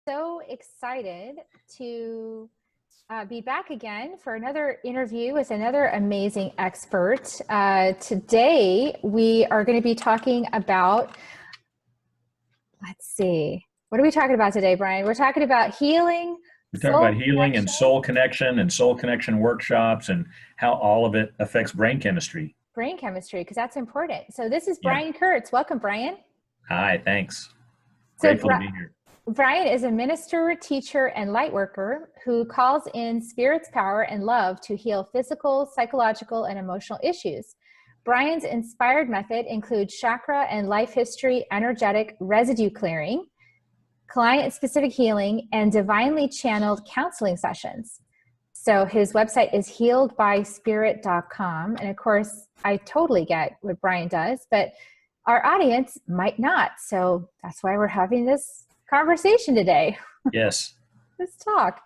So excited to be back again for another interview with another amazing expert. Today, we are going to be talking about, let's see, what are we talking about today, Brian? We're talking about healing, We're talking soul about healing and soul connection workshops and how all of it affects brain chemistry. brain chemistry, because that's important. So this is Yeah. Brian Kurtz. Welcome, Brian. Hi, thanks. So Grateful to be here. Brian is a minister, teacher, and light worker who calls in spirit's power and love to heal physical, psychological, and emotional issues. Brian's inspired method includes chakra and life history energetic residue clearing, client-specific healing, and divinely channeled counseling sessions. So his website is healedbyspirit.com. And of course, I totally get what Brian does, but our audience might not. So that's why we're having this conversation today. Yes. Let's talk.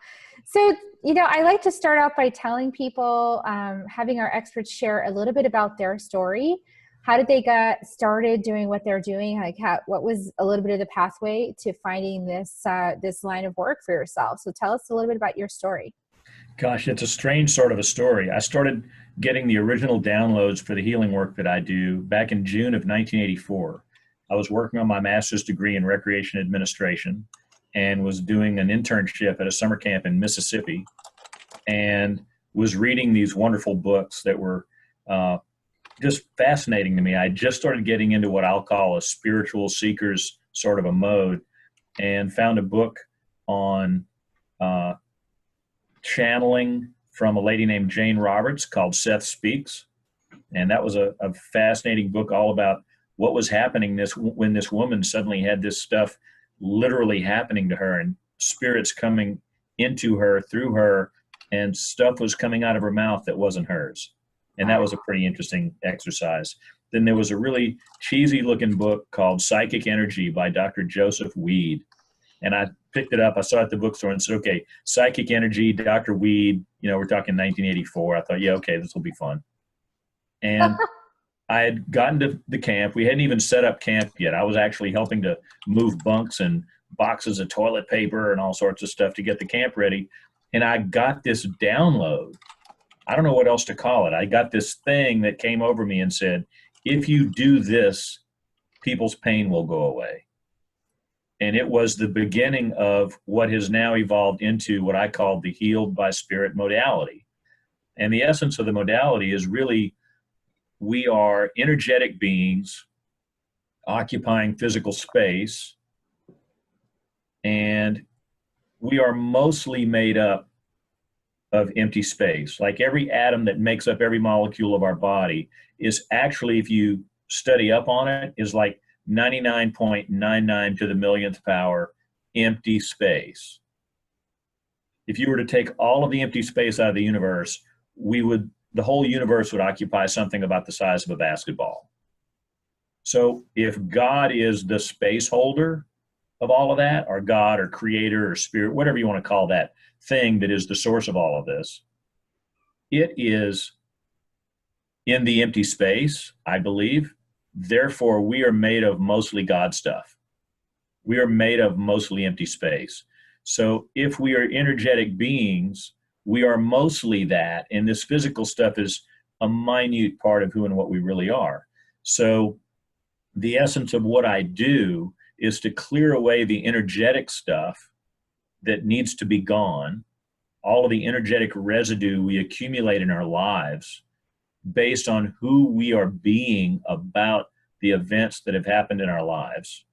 So, I like to start out by telling people, having our experts share a little bit about their story. How did they get started doing what they're doing? What was a little bit of the pathway to finding this line of work for yourself? So tell us a little bit about your story. Gosh, it's a strange sort of a story. I started getting the original downloads for the healing work that I do back in June of 1984. I was working on my master's degree in recreation administration and was doing an internship at a summer camp in Mississippi and was reading these wonderful books that were just fascinating to me. I just started getting into what I'll call a spiritual seeker's sort of a mode and found a book on channeling from a lady named Jane Roberts called Seth Speaks. And that was a fascinating book all about what was happening when this woman suddenly had this stuff literally happening to her and spirits coming into her, through her, and stuff was coming out of her mouth that wasn't hers. And that was a pretty interesting exercise. Then there was a really cheesy looking book called Psychic Energy by Dr. Joseph Weed. And I picked it up. I saw it at the bookstore and said, okay, Psychic Energy, Dr. Weed, we're talking 1984. I thought, yeah, okay, this will be fun. And I had gotten to the camp. We hadn't even set up camp yet. I was actually helping to move bunks and boxes of toilet paper and all sorts of stuff to get the camp ready. And I got this download. I don't know what else to call it. I got this thing that came over me and said, if you do this, people's pain will go away. And it was the beginning of what has now evolved into what I call the healed by spirit modality. And the essence of the modality is really, we are energetic beings occupying physical space, and we are mostly made up of empty space. Like every atom that makes up every molecule of our body is actually, if you study up on it, is like 99.99 to the millionth power empty space. If you were to take all of the empty space out of the universe, the whole universe would occupy something about the size of a basketball. So if God is the space holder of all of that, or God or creator or spirit, whatever you want to call that thing that is the source of all of this, it is in the empty space, I believe. Therefore, we are made of mostly God stuff. We are made of mostly empty space. So if we are energetic beings, we are mostly that, and this physical stuff is a minute part of who and what we really are. So the essence of what I do is to clear away the energetic stuff that needs to be gone, all of the energetic residue we accumulate in our lives based on who we are being about the events that have happened in our lives,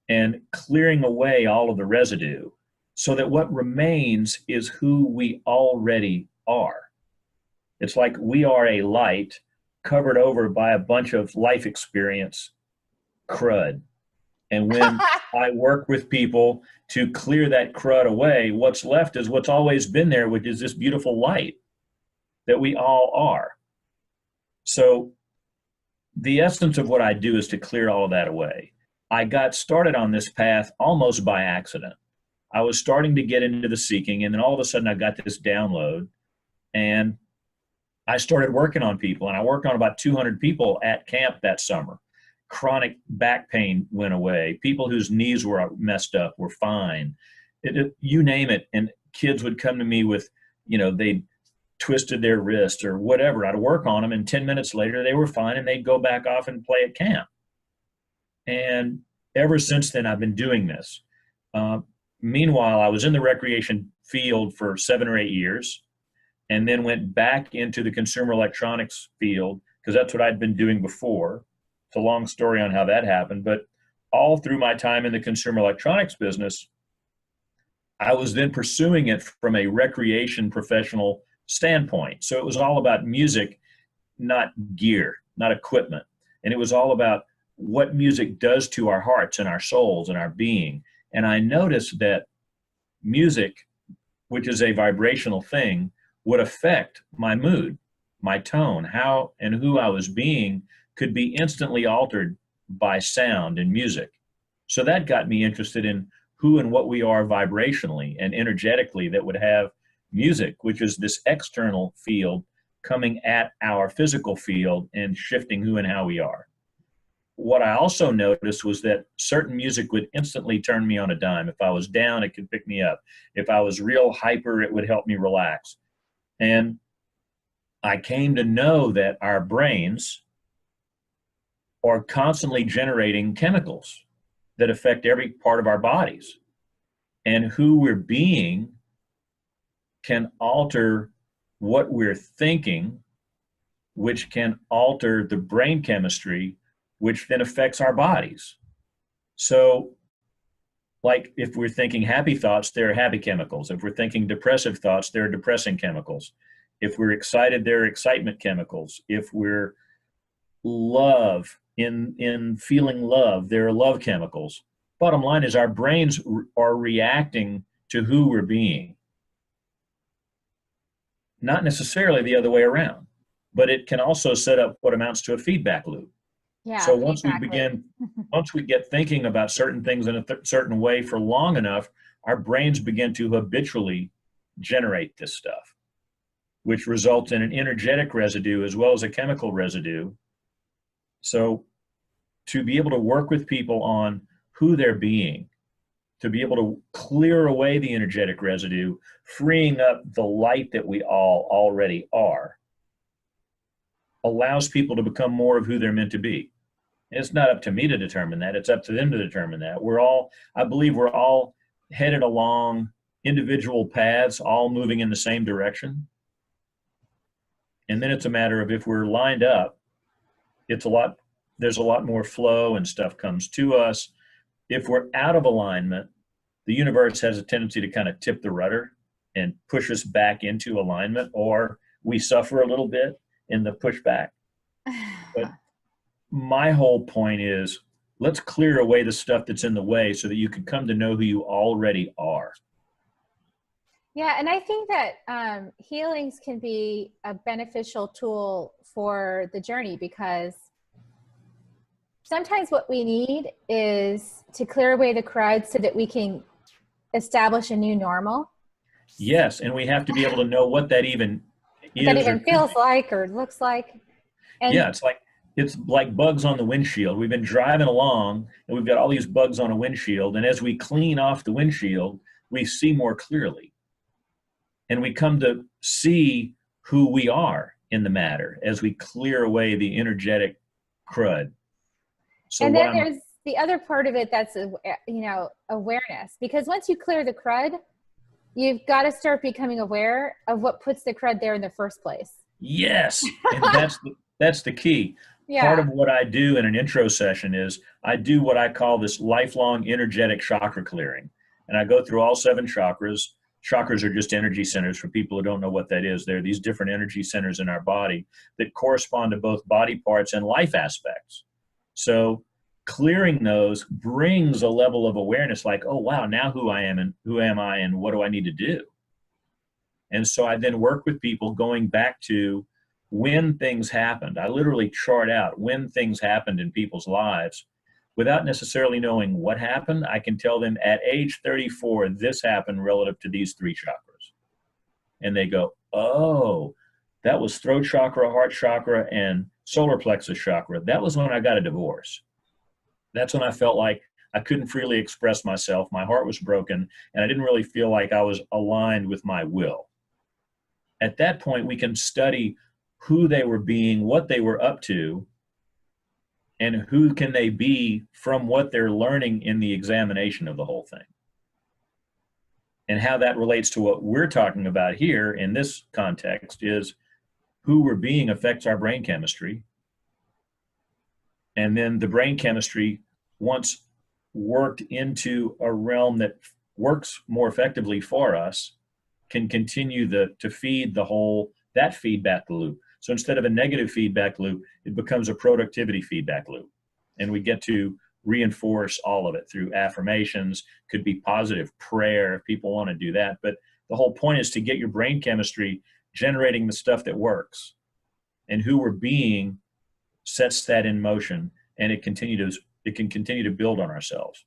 and clearing away all of the residue so that what remains is who we already are. It's like we are a light covered over by a bunch of life experience crud. And when I work with people to clear that crud away, what's left is what's always been there, which is this beautiful light that we all are. So the essence of what I do is to clear all of that away. I got started on this path almost by accident. I was starting to get into the seeking, and then all of a sudden I got this download, and I started working on people, and I worked on about 200 people at camp that summer. chronic back pain went away. People whose knees were messed up were fine. You name it. And kids would come to me with, they twisted their wrist or whatever. I'd work on them, and 10 minutes later they were fine, and they'd go back off and play at camp. And ever since then, I've been doing this. Meanwhile, I was in the recreation field for 7 or 8 years, and then went back into the consumer electronics field because that's what I'd been doing before. It's a long story on how that happened, but all through my time in the consumer electronics business, I was then pursuing it from a recreation professional standpoint. So it was all about music, not gear, not equipment. And it was all about what music does to our hearts and our souls and our being. And I noticed that music, which is a vibrational thing, would affect my mood, my tone, how and who I was being could be instantly altered by sound and music. So that got me interested in who and what we are vibrationally and energetically that would have music, which is this external field coming at our physical field and shifting who and how we are. What I also noticed was that certain music would instantly turn me on a dime. If I was down, it could pick me up. If I was real hyper, it would help me relax. And I came to know that our brains are constantly generating chemicals that affect every part of our bodies. And who we're being can alter what we're thinking, which can alter the brain chemistry, which then affects our bodies. So, like if we're thinking happy thoughts, there are happy chemicals. If we're thinking depressive thoughts, there are depressing chemicals. If we're excited, there are excitement chemicals. If we're in feeling love, there are love chemicals. Bottom line is our brains are reacting to who we're being. Not necessarily the other way around, but it can also set up what amounts to a feedback loop. Yeah. So once we get thinking about certain things in a certain way for long enough, our brains begin to habitually generate this stuff, which results in an energetic residue as well as a chemical residue. So to be able to work with people on who they're being, to be able to clear away the energetic residue, freeing up the light that we all already are, allows people to become more of who they're meant to be. And it's not up to me to determine that. It's up to them to determine that. I believe we're all headed along individual paths, all moving in the same direction. And then it's a matter of if we're lined up, there's a lot more flow and stuff comes to us. If we're out of alignment, the universe has a tendency to kind of tip the rudder and push us back into alignment, or we suffer a little bit in the pushback. But my whole point is, let's clear away the stuff that's in the way so that you can come to know who you already are. Yeah, and I think that healings can be a beneficial tool for the journey, because sometimes what we need is to clear away the crud so that we can establish a new normal. Yes, and we have to be able to know what that even is. That even feels like or looks like. And yeah, it's like bugs on the windshield. We've been driving along and we've got all these bugs on a windshield, and as we clean off the windshield, we see more clearly. And we come to see who we are in the matter as we clear away the energetic crud. So and then there's the other part of it that's, awareness. Because once you clear the crud, you've got to start becoming aware of what puts the crud there in the first place. Yes, and that's the key. Yeah. Part of what I do in an intro session is I do what I call this lifelong energetic chakra clearing. And I go through all 7 chakras. Chakras are just energy centers for people who don't know what that is. They're these different energy centers in our body that correspond to both body parts and life aspects. So clearing those brings a level of awareness like, oh, wow, now who I am and who am I and what do I need to do? And so I then work with people going back to when things happened. I literally chart out when things happened in people's lives without necessarily knowing what happened. I can tell them at age 34, this happened relative to these 3 chakras. And they go, oh, that was throat chakra, heart chakra, and solar plexus chakra. That was when I got a divorce. That's when I felt like I couldn't freely express myself. My heart was broken, and I didn't really feel like I was aligned with my will. At that point, we can study who they were being, what they were up to, and who can they be from what they're learning in the examination of the whole thing. And how that relates to what we're talking about here in this context is who we're being affects our brain chemistry. And then the brain chemistry, once worked into a realm that works more effectively for us, can continue to feed that feedback loop. So instead of a negative feedback loop, it becomes a productivity feedback loop. And we get to reinforce all of it through affirmations, could be positive prayer if people want to do that. But the whole point is to get your brain chemistry generating the stuff that works. And who we're being sets that in motion, and it can continue to build on ourselves.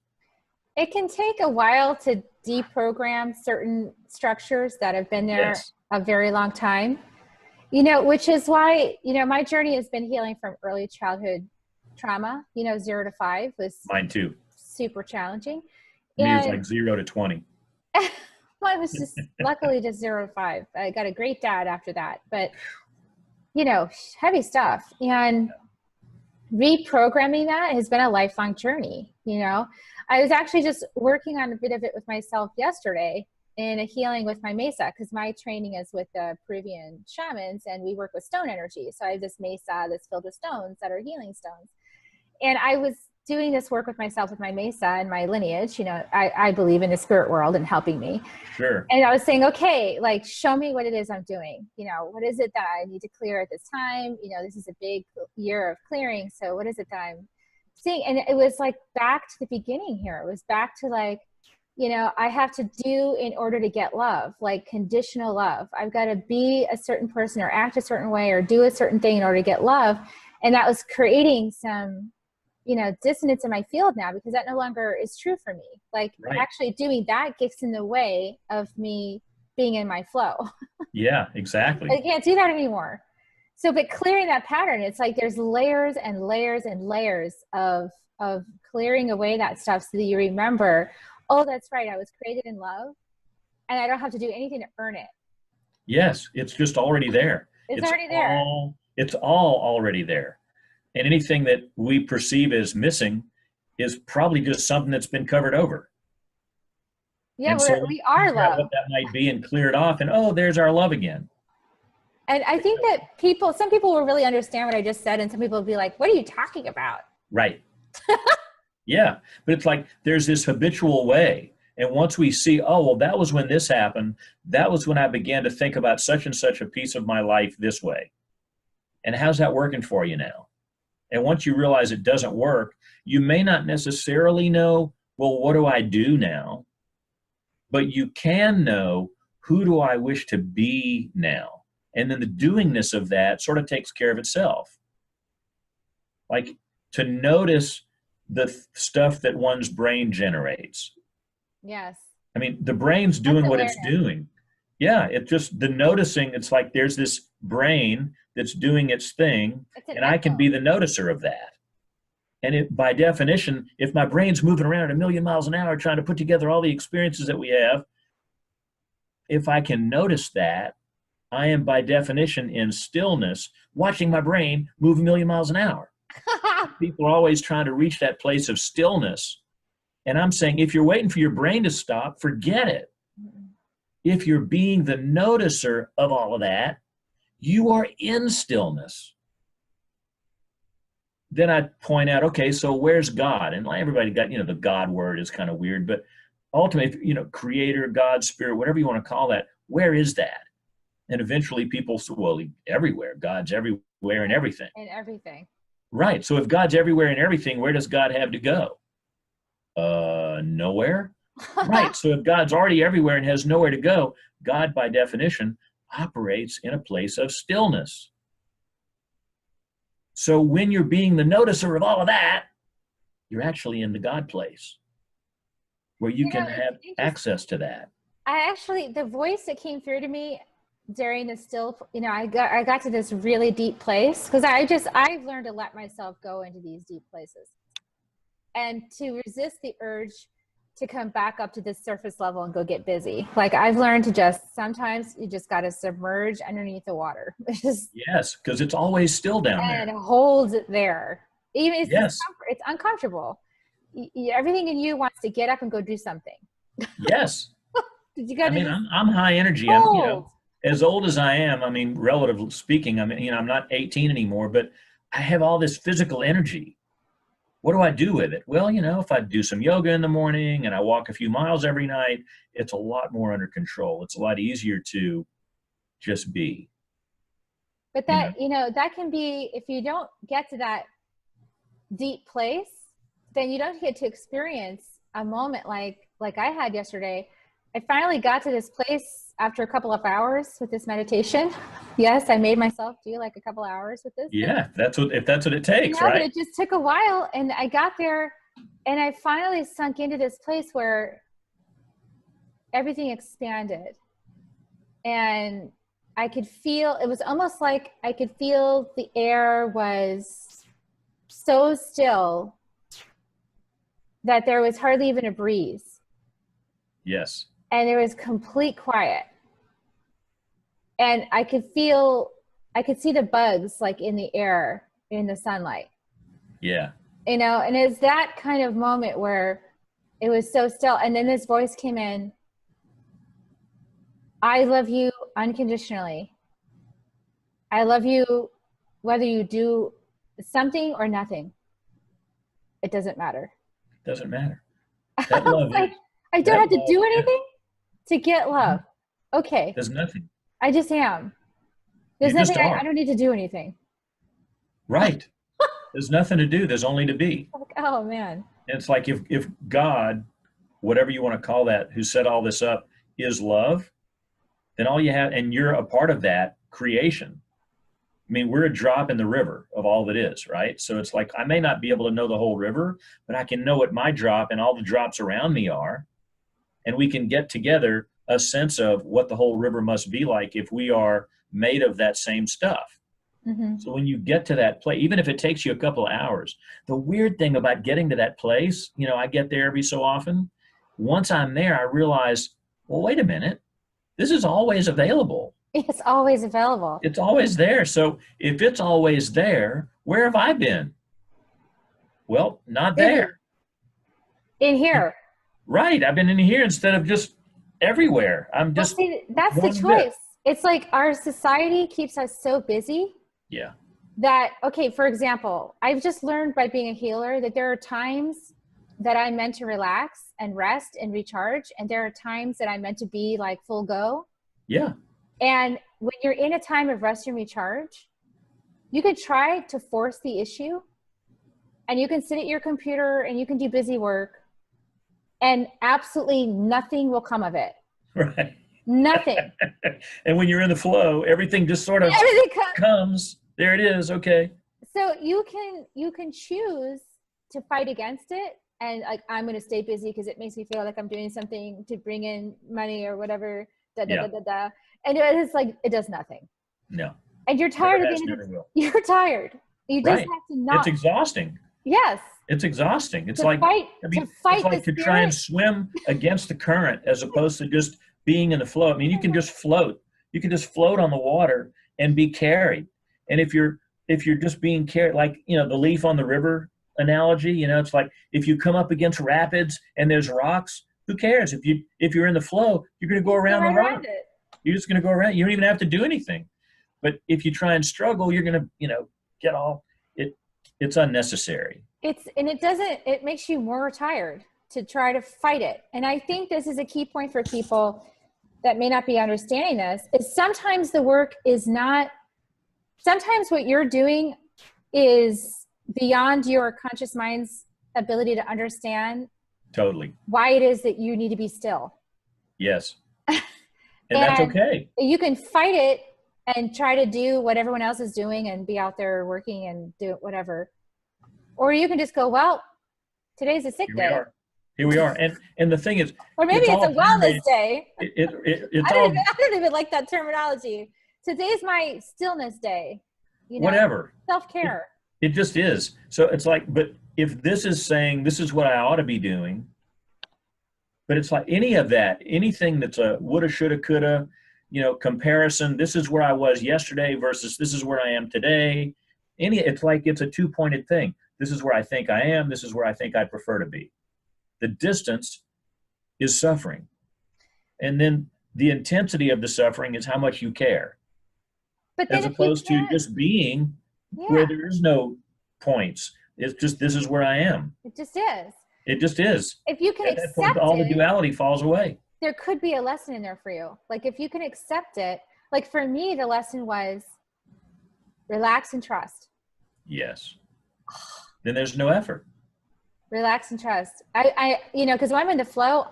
It can take a while to deprogram certain structures that have been there a very long time, which is why, my journey has been healing from early childhood trauma, 0 to 5 was mine too. Super challenging. Me, it's like 0 to 20. Well, it was just luckily just 0 to 5. I got a great dad after that, but heavy stuff. And reprogramming that has been a lifelong journey. I was actually just working on a bit of it with myself yesterday in a healing with my mesa, because my training is with the Peruvian shamans and we work with stone energy. So I have this mesa that's filled with stones that are healing stones. And I was doing this work with myself with my mesa and my lineage. I believe in the spirit world and helping me. Sure. And I was saying, okay, like, show me what it is I'm doing. What is it that I need to clear at this time? This is a big year of clearing. So what is it that I'm seeing? And it was like back to the beginning here. It was back to like, I have to do in order to get love, like conditional love. I've got to be a certain person or act a certain way or do a certain thing in order to get love. And that was creating some, dissonance in my field now, because that no longer is true for me. Like actually doing that gets in the way of me being in my flow. Yeah, exactly. I can't do that anymore. So, but clearing that pattern, it's like there's layers and layers and layers of clearing away that stuff so that you remember, oh, that's right, I was created in love and I don't have to do anything to earn it. Yes, it's just already there. It's already there. It's all already there. And anything that we perceive as missing is probably just something that's been covered over. Yeah, we are love. What that might be and clear it off, and oh, there's our love again. And I think that some people will really understand what I just said, and some people will be like, what are you talking about? Right. Yeah, but it's like there's this habitual way. And once we see, oh, well, that was when this happened, that was when I began to think about such and such a piece of my life this way. And how's that working for you now? And once you realize it doesn't work, you may not necessarily know, well, what do I do now? But you can know, who do I wish to be now? And then the doingness of that sort of takes care of itself. Like to notice the stuff that one's brain generates. Yes. I mean, the brain's doing what it's doing. Yeah, it's just the noticing. It's like there's this brain that's doing its thing, and I can be the noticer of that. And by definition, if my brain's moving around at 1,000,000 miles an hour trying to put together all the experiences that we have, if I can notice that, I am by definition in stillness, watching my brain move 1,000,000 miles an hour. People are always trying to reach that place of stillness. And I'm saying, if you're waiting for your brain to stop, forget it. If you're being the noticer of all of that, you are in stillness. Then I point out, okay, so where's God? And everybody got, the God word is kind of weird, but ultimately, creator, God, spirit, whatever you want to call that, where is that? And eventually people say, well, everywhere. God's everywhere and everything. And everything. Right. So if God's everywhere and everything, where does God have to go? Nowhere. Right. So if God's already everywhere and has nowhere to go, God, by definition, operates in a place of stillness. So when you're being the noticer of all of that, you're actually in the God place where you can have access to that. The voice that came through to me during the still, I got to this really deep place because I've learned to let myself go into these deep places. and to resist the urge to come back up to this surface level and go get busy. Like I've learned to just, sometimes you just got to submerge underneath the water. Yes, because it's always still down there. And hold it there. Even if Yes. it's uncomfortable. Everything in you wants to get up and go do something. Yes. You got I mean, I'm high energy. I'm, you know, as old as I am, I mean, relatively speaking, I mean, you know, I'm not 18 anymore, but I have all this physical energy. What do I do with it? Well, you know, if I do some yoga in the morning and I walk a few miles every night, it's a lot more under control. It's a lot easier to just be. But that, you know, that can be, if you don't get to that deep place, then you don't get to experience a moment like I had yesterday. I finally got to this place after a couple of hours with this meditation. Yes, I made myself do like a couple hours with this. Yeah, if that's what it takes, yeah, right? But it just took a while, and I got there, and I finally sunk into this place where everything expanded, and I could feel, it was almost like I could feel the air was so still that there was hardly even a breeze. Yes. And there was complete quiet. And I could see the bugs like in the air, in the sunlight. Yeah. You know, and it's that kind of moment where it was so still. And then this voice came in, I love you unconditionally. I love you whether you do something or nothing. It doesn't matter. Doesn't matter. That love like, I don't have to do anything to get love. Okay. There's nothing. I just am. There's nothing. I don't need to do anything. Right. There's nothing to do. There's only to be. Like, oh man. And it's like if God, whatever you want to call that, who set all this up, is love, then all you have, and you're a part of that creation. I mean, we're a drop in the river of all that is, right? So it's like I may not be able to know the whole river, but I can know what my drop and all the drops around me are. And we can get together a sense of what the whole river must be like if we are made of that same stuff. Mm-hmm. So when you get to that place, even if it takes you a couple of hours, the weird thing about getting to that place, you know, I get there every so often. Once I'm there, I realize, well, wait a minute, this is always available. It's always available. It's always there. So if it's always there, where have I been? Well, not there. In here. Right. I've been in here instead of just everywhere. I'm just. Well, see, that's the choice. It's like our society keeps us so busy. Yeah. That, okay, for example, I've just learned by being a healer that there are times that I'm meant to relax and rest and recharge. And there are times that I'm meant to be like full go. Yeah. And when you're in a time of rest and recharge, you could try to force the issue, and you can sit at your computer and you can do busy work, and absolutely nothing will come of it. Right. Nothing. And when you're in the flow, everything just sort of comes. There it is. Okay. So you can choose to fight against it. And like, I'm going to stay busy because it makes me feel like I'm doing something to bring in money or whatever. And it's like, it does nothing. No. And you're tired of being, you're tired. You just have to not. It's exhausting. Yes. It's exhausting. It's to like, fight, it's like to try and swim against the current as opposed to just being in the flow. I mean, you can just float. You can just float on the water and be carried. And if you're just being carried, like, you know, the leaf on the river analogy, you know, it's like if you come up against rapids and there's rocks, who cares? If you're in the flow, you're going to go around the rock. You're just going to go around. You don't even have to do anything. But if you try and struggle, you're going to, you know, get all it. It's unnecessary. It makes you more tired to try to fight it. And I think this is a key point for people that may not be understanding this, is sometimes the work is not, sometimes what you're doing is beyond your conscious mind's ability to understand totally why it is that you need to be still. Yes. And that's okay. You can fight it and try to do what everyone else is doing and be out there working and do whatever. Or you can just go, well, today's a sick day. Here we are. And the thing is, or maybe it's a wellness day. It's I don't even like that terminology. Today's my stillness day. You know, whatever. Self-care. It just is. So it's like, but if this is saying this is what I ought to be doing, but it's like any of that, anything that's a woulda, shoulda, coulda, you know, comparison, this is where I was yesterday versus this is where I am today. It's like it's a two-pointed thing. This is where I think I am. This is where I think I prefer to be. The distance is suffering. And then the intensity of the suffering is how much you care. But then as opposed to just being where there is no points. It's just, this is where I am. It just is. It just is. If you can At that accept point, all it, the duality falls away. there could be a lesson in there for you. Like if you can accept it, like for me, the lesson was relax and trust. Yes. Then there's no effort. Relax and trust. I you know, because when I'm in the flow,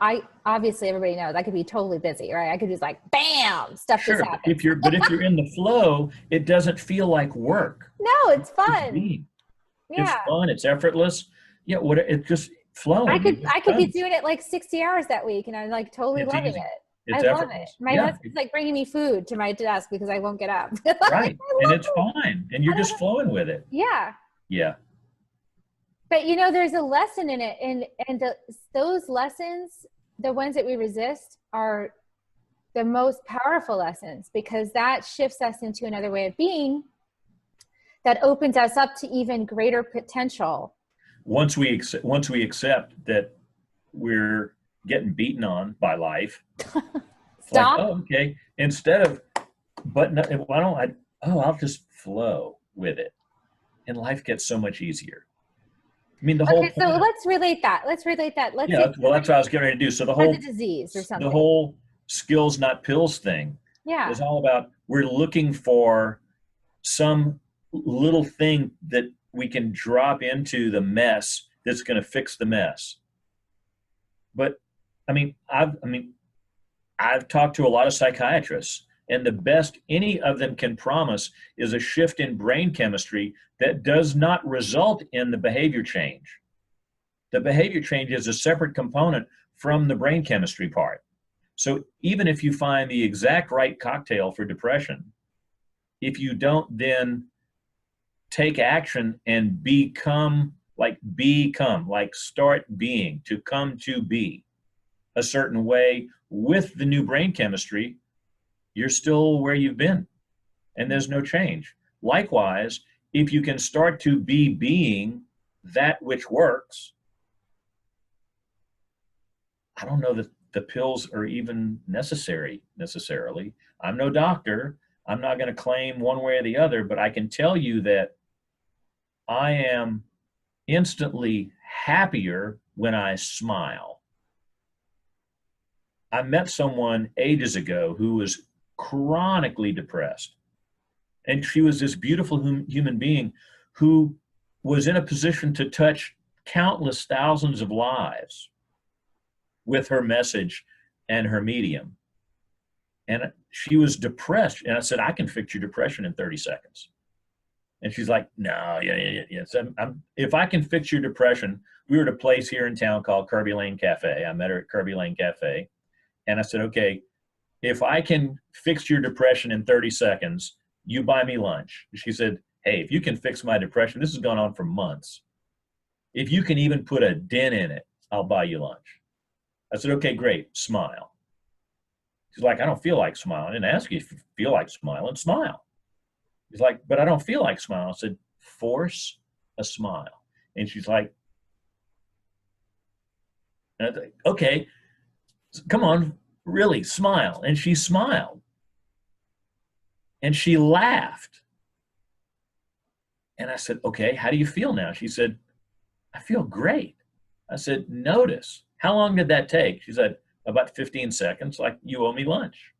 obviously everybody knows I could be totally busy, right? I could just like, bam, stuff just happens. If you're in the flow, it doesn't feel like work. No, it's fun. It's fun. It's effortless. Yeah. It's just flowing. I could be doing it like 60 hours that week, and I'm like totally loving it. I love it. My husband's like bringing me food to my desk because I won't get up. Right. And it's fine. And you're just flowing with it. Yeah. Yeah. But you know, there's a lesson in it, and those lessons, the ones that we resist, are the most powerful lessons, because that shifts us into another way of being that opens us up to even greater potential. Once we accept that we're getting beaten on by life, stop. Like, oh, okay. Instead of, I'll just flow with it, and life gets so much easier. I mean, the whole. Okay, so let's relate that. Well, that's what I was getting ready to do. So the whole disease or something. The whole skills, not pills thing. Yeah. Is all about, we're looking for some little thing that we can drop into the mess that's going to fix the mess. But I've talked to a lot of psychiatrists, and the best any of them can promise is a shift in brain chemistry that does not result in the behavior change. The behavior change is a separate component from the brain chemistry part. So even if you find the exact right cocktail for depression, if you don't then take action and start being, to come to be a certain way with the new brain chemistry, you're still where you've been, and there's no change. Likewise, if you can start to be being that which works, I don't know that the pills are even necessarily. I'm no doctor. I'm not going to claim one way or the other, but I can tell you that I am instantly happier when I smile. I met someone ages ago who was chronically depressed. And she was this beautiful human being who was in a position to touch countless thousands of lives with her message and her medium. And she was depressed. And I said, I can fix your depression in 30 seconds. And she's like, no, yeah. So if I can fix your depression, we were at a place here in town called Kirby Lane Cafe. I met her at Kirby Lane Cafe. And I said, okay, if I can fix your depression in 30 seconds, you buy me lunch. She said, hey, if you can fix my depression, this has gone on for months. If you can even put a dent in it, I'll buy you lunch. I said, okay, great, smile. She's like, I don't feel like smiling. I didn't ask you if you feel like smiling, smile. He's like, but I don't feel like smiling. I said, force a smile. And she's like, okay, come on, really, smile. And she smiled. And she laughed. And I said, okay, how do you feel now? She said, I feel great. I said, notice. How long did that take? She said, about 15 seconds, like you owe me lunch.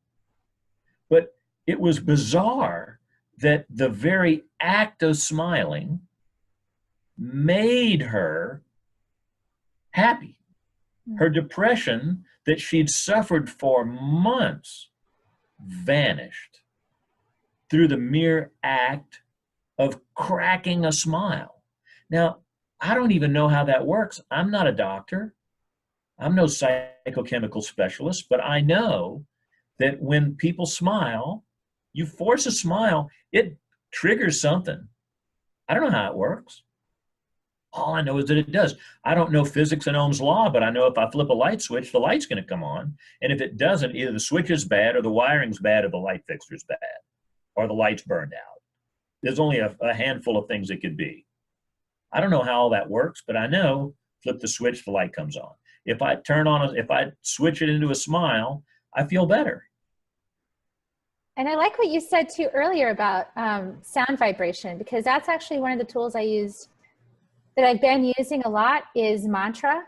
But it was bizarre that the very act of smiling made her happy. Her depression that she'd suffered for months vanished through the mere act of cracking a smile. Now, I don't even know how that works. I'm not a doctor. I'm no psychochemical specialist, but I know that when people smile, you force a smile, it triggers something. I don't know how it works. All I know is that it does. I don't know physics and Ohm's law, but I know if I flip a light switch, the light's going to come on. And if it doesn't, either the switch is bad or the wiring's bad or the light fixture's bad or the light's burned out. There's only a handful of things it could be. I don't know how all that works, but I know flip the switch, the light comes on. If I if I switch it into a smile, I feel better. And I like what you said too earlier about sound vibration, because that's actually one of the tools I used that I've been using a lot is mantra.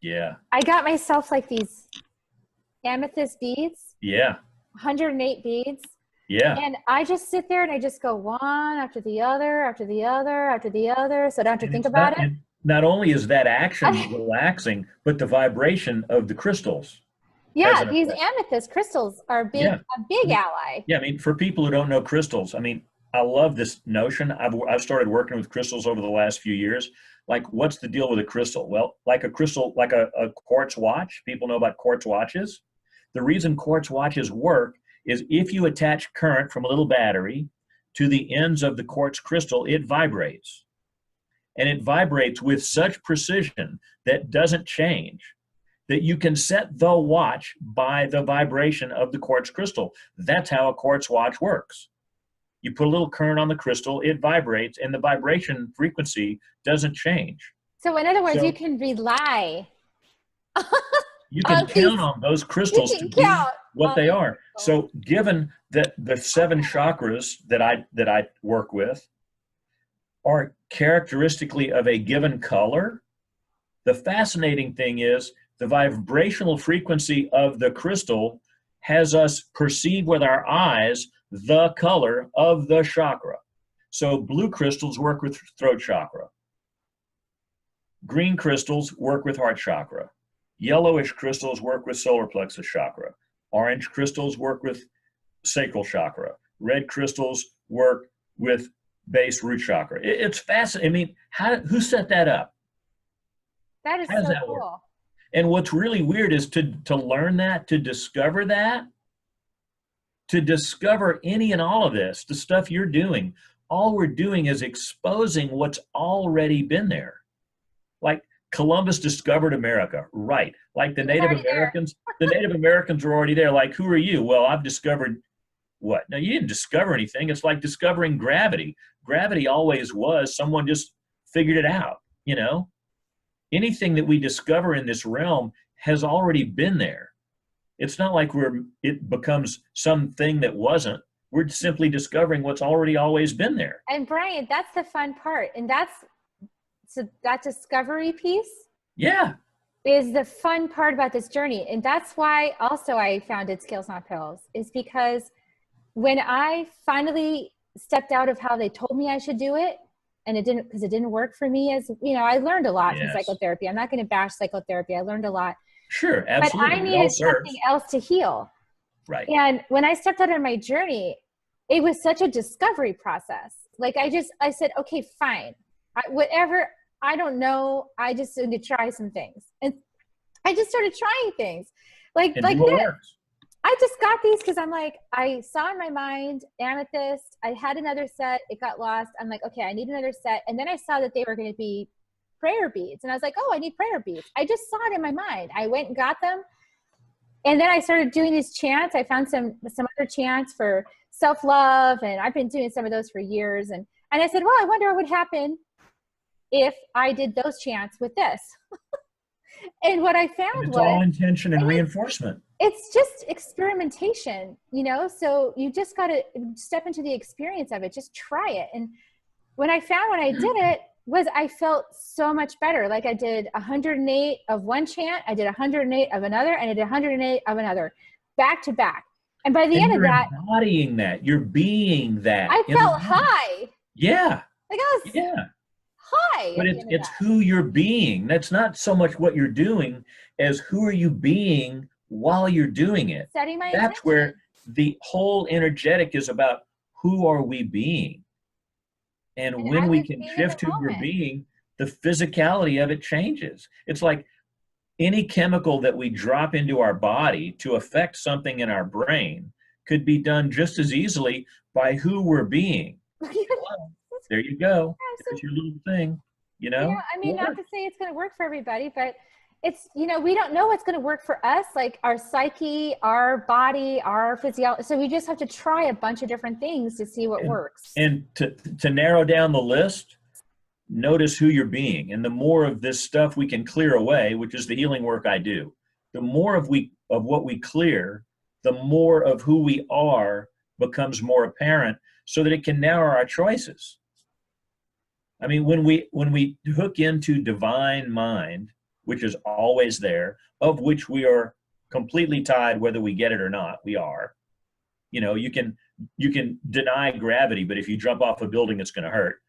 Yeah. I got myself like these amethyst beads. Yeah. 108 beads. Yeah. And I just sit there and I just go one after the other, after the other, after the other. So I don't have to think about it. Not only is that action relaxing, but the vibration of the crystals. Yeah, these amethyst crystals are a big ally. Yeah, I mean, for people who don't know crystals, I mean, I love this notion. I've started working with crystals over the last few years. Like, what's the deal with a crystal? Well, like a crystal, like a quartz watch. People know about quartz watches. The reason quartz watches work is if you attach current from a little battery to the ends of the quartz crystal, it vibrates. And it vibrates with such precision that doesn't change, that you can set the watch by the vibration of the quartz crystal. That's how a quartz watch works. You put a little current on the crystal, it vibrates, and the vibration frequency doesn't change. So in other words, you can rely. You can count on those crystals to be what they are. So given that the 7 chakras that I work with are characteristically of a given color, the fascinating thing is the vibrational frequency of the crystal has us perceive with our eyes the color of the chakra. So blue crystals work with throat chakra. Green crystals work with heart chakra. Yellowish crystals work with solar plexus chakra. Orange crystals work with sacral chakra. Red crystals work with base root chakra. It's fascinating. I mean, who set that up? That is so cool. And what's really weird is to learn that, to discover that, to discover any and all of this, the stuff you're doing, all we're doing is exposing what's already been there. Like Columbus discovered America, right? Like the Native Americans, the Native Americans were already there. Like, who are you? Well, I've discovered what? No, you didn't discover anything. It's like discovering gravity. Gravity always was. Someone just figured it out, you know? Anything that we discover in this realm has already been there. It's not like it becomes something that wasn't. We're simply discovering what's already always been there. And Brian, that's the fun part. And that discovery piece, yeah, is the fun part about this journey. And that's why also I founded Scales Not Pills, is because when I finally stepped out of how they told me I should do it, and it didn't work for me, as you know, I learned a lot from psychotherapy. I'm not going to bash psychotherapy. I learned a lot. Sure, absolutely. But I needed something else to heal. Right. And when I stepped out on my journey, it was such a discovery process. Like I said, okay, fine. Whatever, I don't know. I just need to try some things. And I just started trying things. Like this. I just got these because I'm like, I saw in my mind amethyst. I had another set. It got lost. I'm like, okay, I need another set. And then I saw that they were going to be prayer beads. And I was like, oh, I need prayer beads. I just saw it in my mind. I went and got them. And then I started doing these chants. I found some other chants for self-love. And I've been doing some of those for years. And I said, well, I wonder what would happen if I did those chants with this. And what I found was all intention and reinforcement. It's just experimentation, you know? So you just got to step into the experience of it. Just try it. And when I did it was I felt so much better. Like I did 108 of one chant, I did 108 of another, and I did 108 of another, back to back. And by the end of that, you're embodying that, you're being that. I felt high. Yeah. Like I was high. But it's who you're being. That's not so much what you're doing as who are you being while you're doing it. Setting my That's intention. where the whole energetic is about. Who are we being? And when we can shift who we're being, the physicality of it changes. It's like any chemical that we drop into our body to affect something in our brain could be done just as easily by who we're being. There you go. There's your little thing. you know? I mean, not to say it's going to work for everybody, but it's, we don't know what's going to work for us, like our psyche, our body, our physiology. So we just have to try a bunch of different things to see what works. And to narrow down the list, notice who you're being. And the more of this stuff we can clear away, which is the healing work I do, the more of what we clear, the more of who we are becomes more apparent, so that it can narrow our choices. I mean, when we hook into divine mind, which is always there, of which we are completely tied, whether we get it or not, we are. You can deny gravity, but if you jump off a building, it's going to hurt.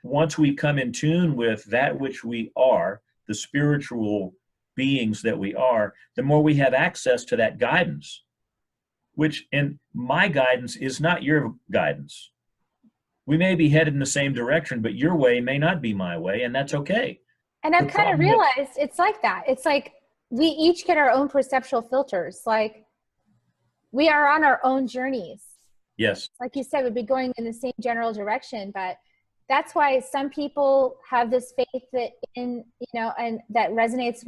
Once we come in tune with that which we are, the spiritual beings that we are, the more we have access to that guidance, and my guidance is not your guidance. We may be headed in the same direction, but your way may not be my way, and that's okay. And I've kind of realized it's like that. It's like we each get our own perceptual filters. Like we are on our own journeys. Yes. Like you said, we'd be going in the same general direction, but that's why some people have this faith that and that resonates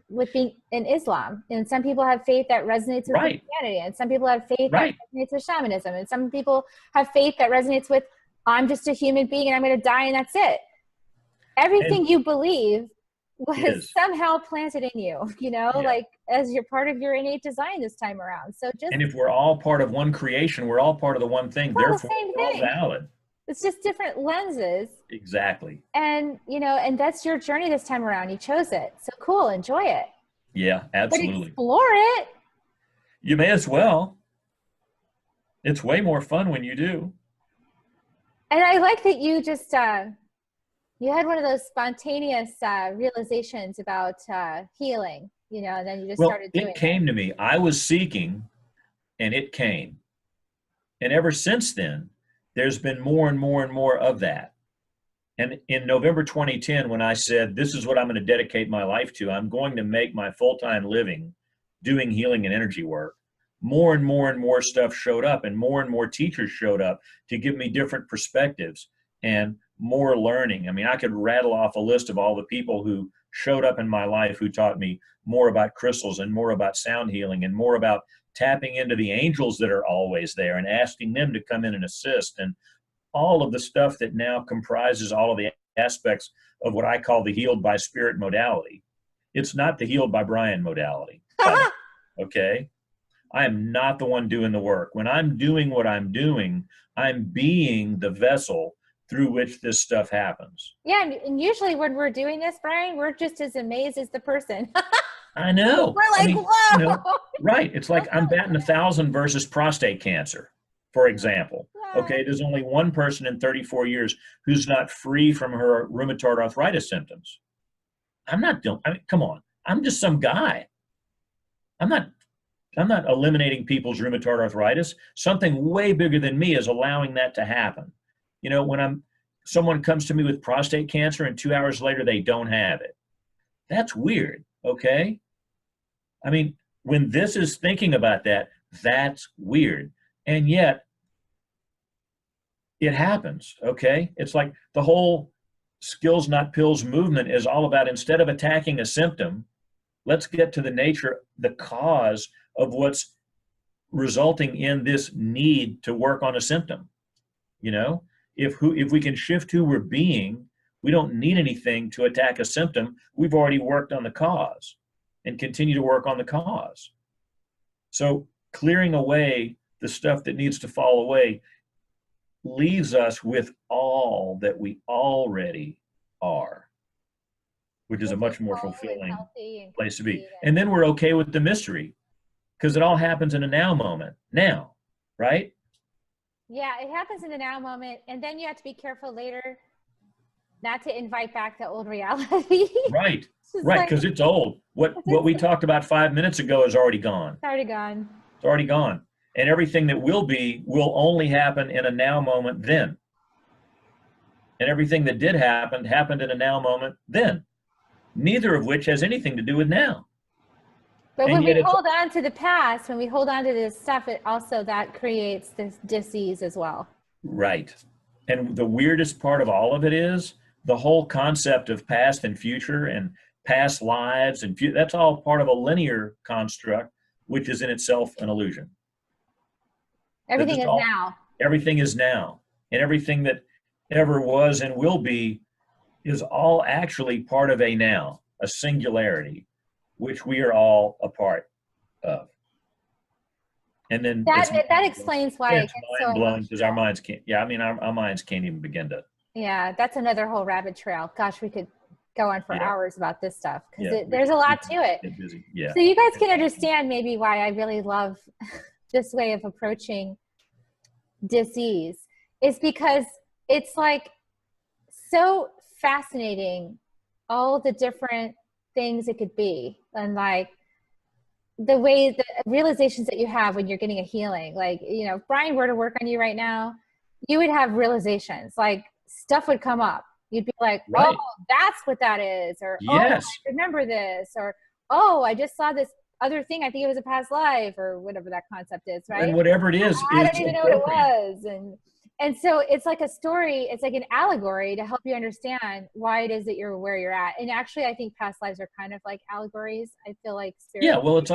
with being in Islam. And some people have faith that resonates with Christianity. And some people have faith that resonates with shamanism. And some people have faith that resonates with, I'm just a human being and I'm going to die and that's it. Everything you believe was somehow planted in you, like as you're part of your innate design this time around. So and if we're all part of one creation, we're all part of the one thing. Therefore, we're all valid. It's just different lenses. Exactly. And, and that's your journey this time around. You chose it. So cool. Enjoy it. Yeah, absolutely. But explore it. You may as well. It's way more fun when you do. And I like that you just, you had one of those spontaneous realizations about healing, and then you just started doing it. It came to me. I was seeking and it came. And ever since then, there's been more and more and more of that. And in November 2010, when I said, this is what I'm going to dedicate my life to, I'm going to make my full-time living doing healing and energy work, more and more and more stuff showed up, and more teachers showed up to give me different perspectives and more learning. I mean, I could rattle off a list of all the people who showed up in my life who taught me more about crystals and more about sound healing and more about tapping into the angels that are always there and asking them to come in and assist, and all of the stuff that now comprises all of the aspects of what I call the healed by spirit modality. It's not the healed by Brian modality. Okay? I am not the one doing the work. When I'm doing what I'm doing, I'm being the vessel through which this stuff happens. Yeah, and usually when we're doing this, Brian, we're just as amazed as the person. I know. We're like, whoa. Right. It's like I'm batting 1,000 versus prostate cancer, for example. Okay, there's only one person in 34 years who's not free from her rheumatoid arthritis symptoms. Come on. I'm just some guy. I'm not eliminating people's rheumatoid arthritis. Something way bigger than me is allowing that to happen. When someone comes to me with prostate cancer and 2 hours later they don't have it. That's weird, okay? I mean, when this is thinking about that, that's weird. And yet, it happens, okay? It's like the whole skills, not pills movement is all about, instead of attacking a symptom, let's get to the nature, the cause of what's resulting in this need to work on a symptom. If we can shift who we're being, we don't need anything to attack a symptom. We've already worked on the cause and continue to work on the cause. So clearing away the stuff that needs to fall away leaves us with all that we already are, which is a much more fulfilling place to be. And then we're okay with the mystery, because it all happens in a now moment. Now, right? Yeah, it happens in the now moment. And then you have to be careful later not to invite back the old reality. Right, right, because it's old. What we talked about 5 minutes ago is already gone. It's already gone. It's already gone. And everything that will be will only happen in a now moment then. And everything that did happen happened in a now moment then. Neither of which has anything to do with now. But when we hold on to the past, when we hold on to this stuff, it also, that creates this disease as well. Right. And the weirdest part of all of it is the whole concept of past and future and past lives and that's all part of a linear construct, which is in itself an illusion. Everything is now. Everything is now. And everything that ever was and will be is all actually part of a now, a singularity, which we are all a part of. And then that explains why it's mind blowing, because our minds can't. Yeah, I mean, our minds can't even begin to. Yeah, that's another whole rabbit trail. Gosh, we could go on for hours about this stuff, because there's a lot to it. Get busy. Yeah. So you guys can understand maybe why I really love this way of approaching disease, is because it's like so fascinating, all the different things it could be, and like the way, the realizations that you have when you're getting a healing. Like, you know, if Brian were to work on you right now, you would have realizations, like stuff would come up. You'd be like, oh, that's what that is. Or, yes, oh, I remember this. Or, oh, I just saw this other thing. I think it was a past life, or whatever that concept is, right? And whatever it is, I don't even know what it was. And so it's like a story. It's like an allegory to help you understand why it is that you're where you're at. And actually, I think past lives are kind of like allegories. I feel like spirit. Yeah, well, it's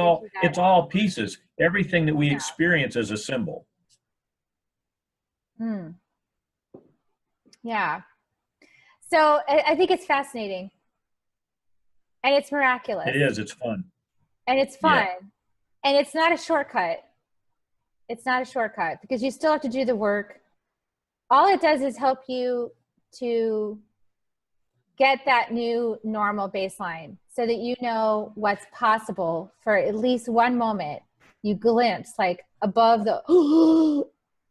all pieces. Everything that we experience is a symbol. Yeah. So I think it's fascinating, and it's miraculous. It is. It's fun. And it's fun, and it's not a shortcut. It's not a shortcut, because you still have to do the work. All it does is help you to get that new normal baseline, so that you know what's possible for at least one moment. You glimpse like above the,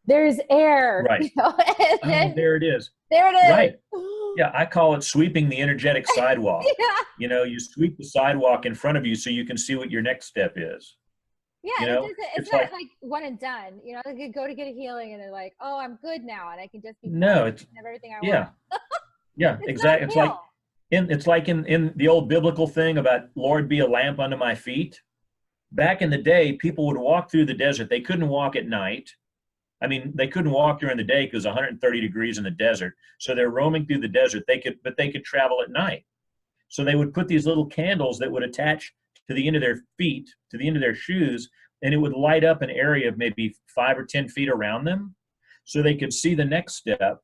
there's air. Right. You know? Then, there it is. There it is. Right. Yeah, I call it sweeping the energetic sidewalk. You know, you sweep the sidewalk in front of you so you can see what your next step is. Yeah, you know? It's not like one and done. You know, they could go to get a healing and they're like, oh, I'm good now, and I can just be it's have everything I want. Yeah, exactly. It's like in the old biblical thing about Lord, be a lamp unto my feet. Back in the day, people would walk through the desert. They couldn't walk at night. I mean, they couldn't walk during the day because 130 degrees in the desert. So they're roaming through the desert. They could travel at night. So they would put these little candles that would attach to the end of their feet, to the end of their shoes, and it would light up an area of maybe 5 or 10 feet around them, so they could see the next step,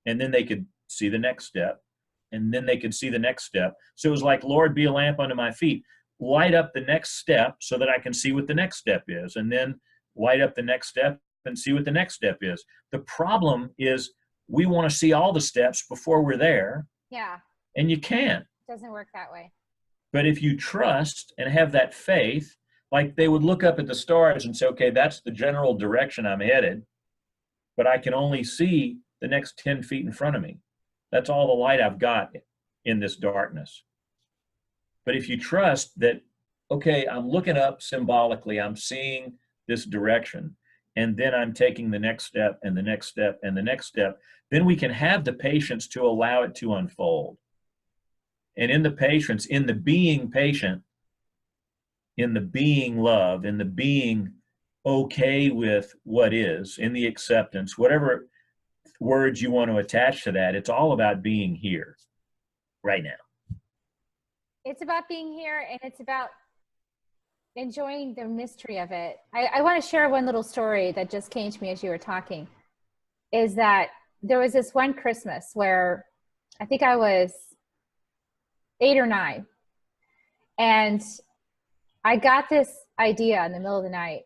and then they could see the next step, and then they could see the next step. So it was like, Lord, be a lamp unto my feet. Light up the next step so that I can see what the next step is, and then light up the next step and see what the next step is. The problem is we want to see all the steps before we're there. Yeah. And you can't. It doesn't work that way. But if you trust and have that faith, like they would look up at the stars and say, okay, that's the general direction I'm headed, but I can only see the next 10 feet in front of me. That's all the light I've got in this darkness. But if you trust that, okay, I'm looking up symbolically, I'm seeing this direction, and then I'm taking the next step and the next step and the next step, then we can have the patience to allow it to unfold. And in the patience, in the being patient, in the being love, in the being okay with what is, in the acceptance, whatever words you want to attach to that, it's all about being here right now. It's about being here, and it's about enjoying the mystery of it. I want to share one little story that just came to me as you were talking, is that there was this one Christmas where I think I was 8 or 9, and I got this idea in the middle of the night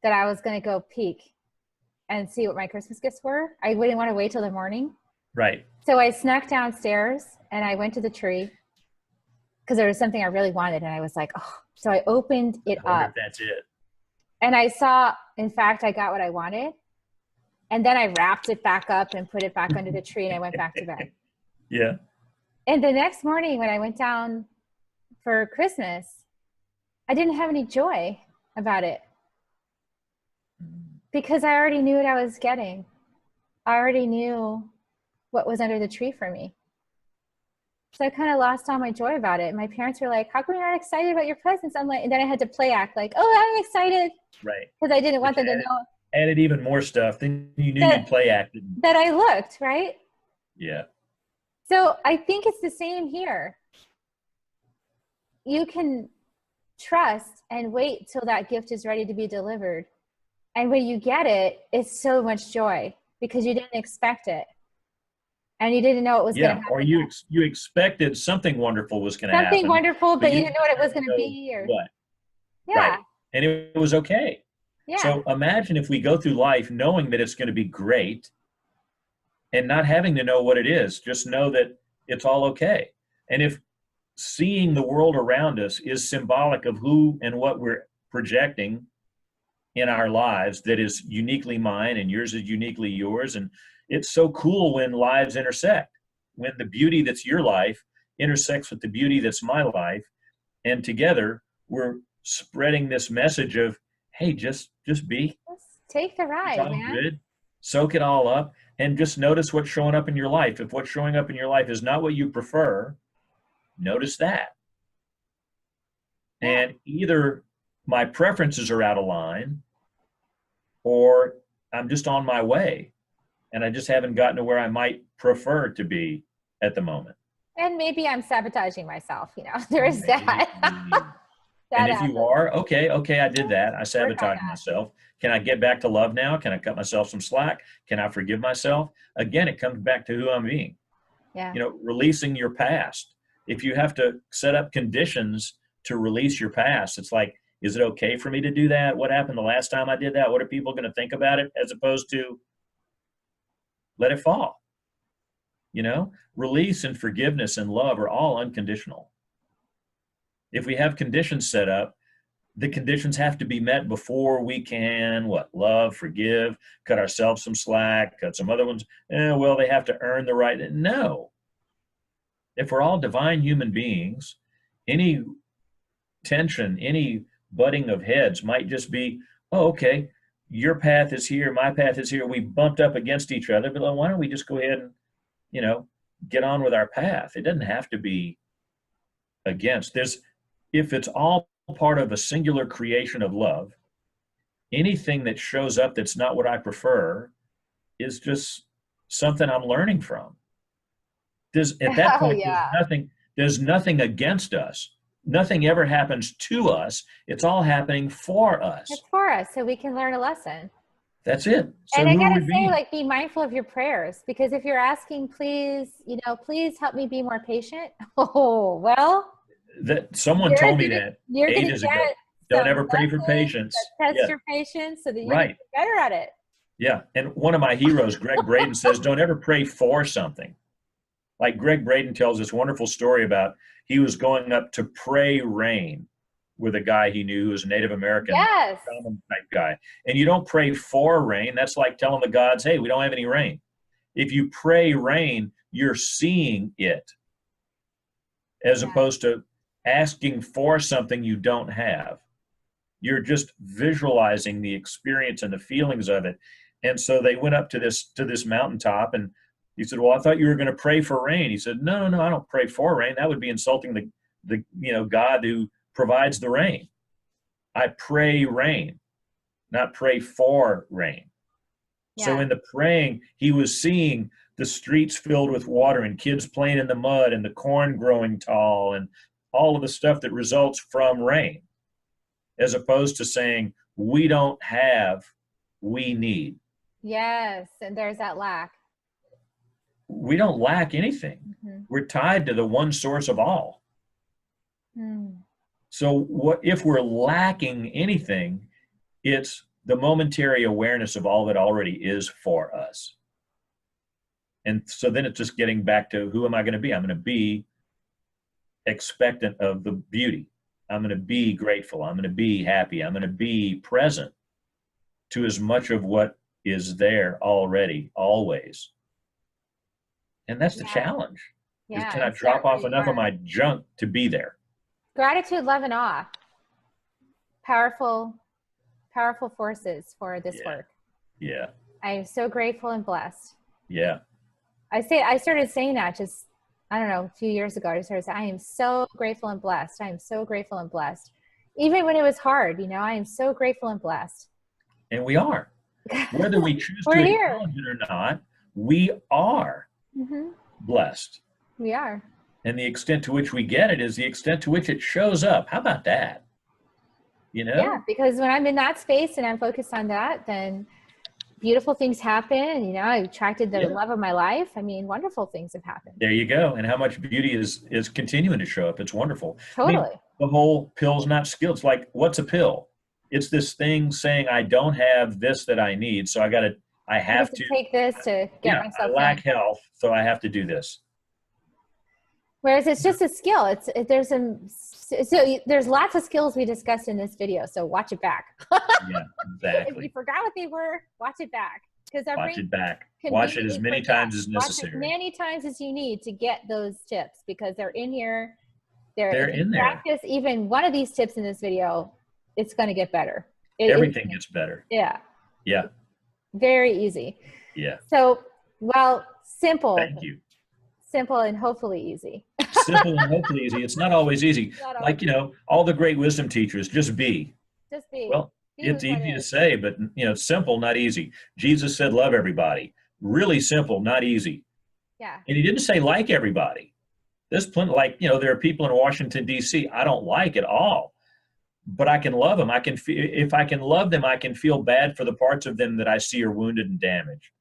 that I was going to go peek and see what my Christmas gifts were. I wouldn't want to wait till the morning. Right. So I snuck downstairs and I went to the tree because there was something I really wanted, and I was like, oh. So I opened it up. That's it. And I saw, in fact, I got what I wanted. And then I wrapped it back up and put it back under the tree, and I went back to bed. Yeah. And the next morning when I went down for Christmas, I didn't have any joy about it, because I already knew what I was getting. I already knew what was under the tree for me. So I kind of lost all my joy about it. My parents were like, how come you're not excited about your presents? I'm like, and then I had to play act like, oh, I'm excited. Right. Because I didn't want them to know. Added even more stuff. Then you knew you'd play act. That I looked, right? Yeah. So I think it's the same here. You can trust and wait till that gift is ready to be delivered. And when you get it, it's so much joy because you didn't expect it. And you didn't know it was going to happen. Or you expected something wonderful was going to happen. Something wonderful, but you didn't know what it was going to be. Or what? Yeah. Right. And it was okay. Yeah. So imagine if we go through life knowing that it's going to be great and not having to know what it is, just know that it's all okay. And if seeing the world around us is symbolic of who and what we're projecting in our lives that is uniquely mine and yours is uniquely yours. And it's so cool when lives intersect, when the beauty that's your life intersects with the beauty that's my life. And together we're spreading this message of, hey, just be. Just take the ride, it's all man. good. Soak it all up and just notice what's showing up in your life. If what's showing up in your life is not what you prefer, notice that. Yeah. And either my preferences are out of line or I'm just on my way and I just haven't gotten to where I might prefer to be at the moment. And maybe I'm sabotaging myself, there is that. And if you are, okay, I did that. I sabotaged myself. Can I get back to love now? Can I cut myself some slack? Can I forgive myself? Again, it comes back to who I'm being. Yeah. Releasing your past. If you have to set up conditions to release your past, it's like, is it okay for me to do that? What happened the last time I did that? What are people going to think about it? As opposed to let it fall. Release and forgiveness and love are all unconditional. If we have conditions set up, the conditions have to be met before we can, love, forgive, cut ourselves some slack, cut some other ones. They have to earn the right. No. If we're all divine human beings, any tension, any butting of heads might just be, oh, okay, your path is here, my path is here. We bumped up against each other, but why don't we just go ahead and, get on with our path? It doesn't have to be against. If it's all part of a singular creation of love, anything that shows up that's not what I prefer is just something I'm learning from. At that point, there's nothing against us. Nothing ever happens to us. It's all happening for us. It's for us, so we can learn a lesson. That's it. So and I gotta say, be mindful of your prayers, because if you're asking, please help me be more patient. Oh, well. That someone told me that ages ago. Don't ever pray for patience. Test your patience so that you can get better at it. Yeah. And one of my heroes, Greg Braden, says, don't ever pray for something. Like Greg Braden tells this wonderful story about he was going up to pray rain with a guy he knew who was a Native American shaman type guy. And you don't pray for rain. That's like telling the gods, hey, we don't have any rain. If you pray rain, you're seeing it as opposed to asking for something you don't have. You're just visualizing the experience and the feelings of it. And so they went up to this mountaintop, and he said, well, I thought you were going to pray for rain. He said, no, I don't pray for rain. That would be insulting the God who provides the rain. I pray rain, not pray for rain. Yeah. So in the praying, he was seeing the streets filled with water and kids playing in the mud and the corn growing tall and all of the stuff that results from rain, as opposed to saying, we don't have, we need. Yes, and there's that lack. We don't lack anything. Mm-hmm. We're tied to the one source of all. Mm. So what if we're lacking anything, it's the momentary awareness of all that already is for us. And so then it's just getting back to, who am I going to be? I'm going to be expectant of the beauty. I'm going to be grateful. I'm going to be happy. I'm going to be present to as much of what is there already, always. And that's the challenge. Yeah, can I drop off enough of my junk to be there? Gratitude, love, and awe. Powerful forces for this work. Yeah. I am so grateful and blessed. Yeah. I started saying that just, I don't know, a few years ago. I started saying, I am so grateful and blessed. I am so grateful and blessed. Even when it was hard, I am so grateful and blessed. And we are. Whether we choose to acknowledge it or not, we are blessed. We are. And the extent to which we get it is the extent to which it shows up. How about that? You know? Yeah, because when I'm in that space and I'm focused on that, then beautiful things happen. You know, I attracted the love of my life. I mean, wonderful things have happened. There you go. And how much beauty is continuing to show up. It's wonderful. Totally. I mean, the whole pill's not skilled. It's like, what's a pill? It's this thing saying I don't have this that I need, so I have to take this to get myself. I lack health, so I have to do this. Whereas it's just a skill. There's lots of skills we discussed in this video, so watch it back. Yeah, exactly. If you forgot what they were, watch it back. Watch it back. Watch it as many times as necessary. Watch it many times as you need to get those tips, because they're in here. They're in there. Practice even one of these tips in this video, it's going to get better. Everything gets better. Yeah. Yeah. Very easy. Yeah. So, well, simple. Thank you. Simple and hopefully easy. Simple and hopefully easy. It's not always easy. Like, you know, all the great wisdom teachers, just be. Just be. Well, it's easy to say, but, you know, it's simple, not easy. Jesus said, love everybody. Really simple, not easy. Yeah. And he didn't say like everybody. There's plenty, like, you know, there are people in Washington, D.C. I don't like at all, but I can love them. If I can love them, I can feel bad for the parts of them that I see are wounded and damaged.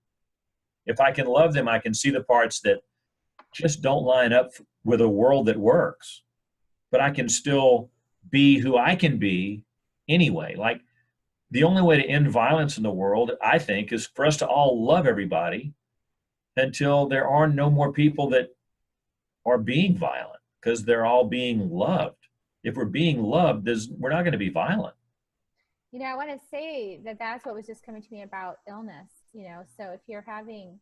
If I can love them, I can see the parts that just don't line up with a world that works. But I can still be who I can be anyway. Like, the only way to end violence in the world, I think, is for us to all love everybody until there are no more people that are being violent, because they're all being loved. If we're being loved, we're not going to be violent. You know, I want to say that that's what was just coming to me about illness. You know, so if you're having